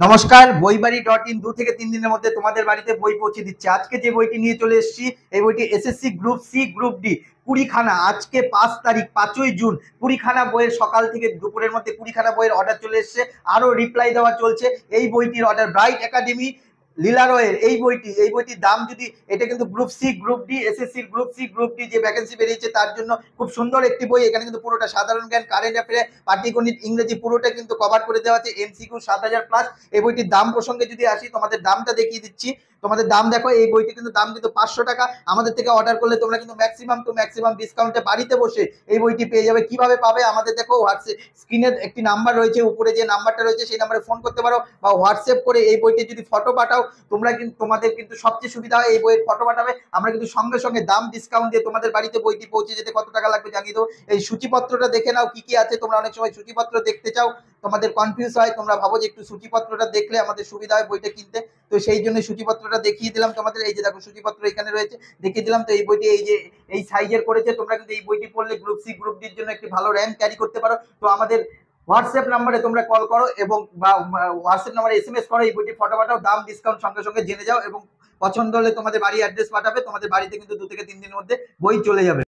নমস্কার, বইবাড়ি.in 2 থেকে 3 দিনের মধ্যে তোমাদের বাড়িতে বই পৌঁছে দিচ্ছে। আজকে যে বইটি নিয়ে চলে এসেছি, এই বইটি SSC group C group D 20 খানা। আজকে 5 তারিখ 5ই জুন 20 খানা বইয়ের সকাল থেকে দুপুরের মধ্যে 20 খানা বইয়ের অর্ডার চলে এসেছে। আরো রিপ্লাই দেওয়া চলছে। এই বইটির অর্ডার ব্রাইট একাডেমি লীলা রয়ের এই বইটির দাম যদি, এটা কিন্তু group C group D SSC group C group D যে ভ্যাকেন্সি বেরিয়েছে তার জন্য খুব সুন্দর একটি বই। এখানে কিন্তু পুরোটা সাধারণ জ্ঞান, কারেন্ট অ্যাফেয়ার, পাটিগণিত, ইংরেজি পুরোটা কিন্তু কভার করে দেওয়া আছে। এমসিকিউ 7000+। এই বইটির দাম প্রসঙ্গে যদি আসি, তোমাদের দামটা দেখিয়ে দিচ্ছি। তোমাদের দাম দেখো, এই বইটি কিন্তু দাম কিন্তু 500 টাকা। আমাদের থেকে অর্ডার করলে তোমরা কিন্তু ম্যাক্সিমাম ডিসকাউন্টে বাড়িতে বসে এই বইটি পেয়ে যাবে। কিভাবে পাবে? আমাদের দেখো হোয়াটসঅ্যাপ স্ক্রিনে একটি নাম্বার রয়েছে, উপরে যে নাম্বারটা রয়েছে সেই নাম্বারে ফোন করতে পারো, বা হোয়াটসঅ্যাপ করে এই বইটি যদি ফটো পাঠাও তোমরা কিন্তু, তোমাদের কিন্তু সবচেয়ে সুবিধা হয়। এই বইয়ের ফটো পাঠাবে, আমরা কিন্তু সঙ্গে সঙ্গে দাম ডিসকাউন্ট দিয়ে তোমাদের বাড়িতে বইটি পৌঁছে যেতে কত টাকা লাগবে জানিয়ে দেবো। এই সূচিপত্রটা দেখে নাও কি কি আছে। তোমরা অনেক সময় সূচিপত্র দেখতে চাও, তোমাদের কনফিউজ হয়, তোমরা ভাবো যে একটু সূচিপত্রটা দেখলে আমাদের সুবিধা হয় বইটা কিনতে। তো সেই জন্য সূচিপত্রটা দেখিয়ে দিলাম তোমাদের। এই যে দেখো সূচিপত্র এখানে রয়েছে, দেখিয়ে দিলাম। তো এই বইটি এই যে এই সাইজের করেছে, তোমরা কিন্তু এই বইটি পড়লে গ্রুপ সি গ্রুপ ডির জন্য একটি ভালো র্যাঙ্ক ক্যারি করতে পারো। তো আমাদের হোয়াটসঅ্যাপ নাম্বারে তোমরা কল করো এবং বা হোয়াটসঅ্যাপ নাম্বারে এসএমএস করো, এই বইটি ফটো পাঠাও, দাম ডিসকাউন্ট সঙ্গে সঙ্গে জেনে যাও এবং পছন্দ হলে তোমাদের বাড়ি অ্যাড্রেস পাঠাবে। তোমাদের বাড়িতে কিন্তু 2 থেকে 3 দিনের মধ্যে বই চলে যাবে।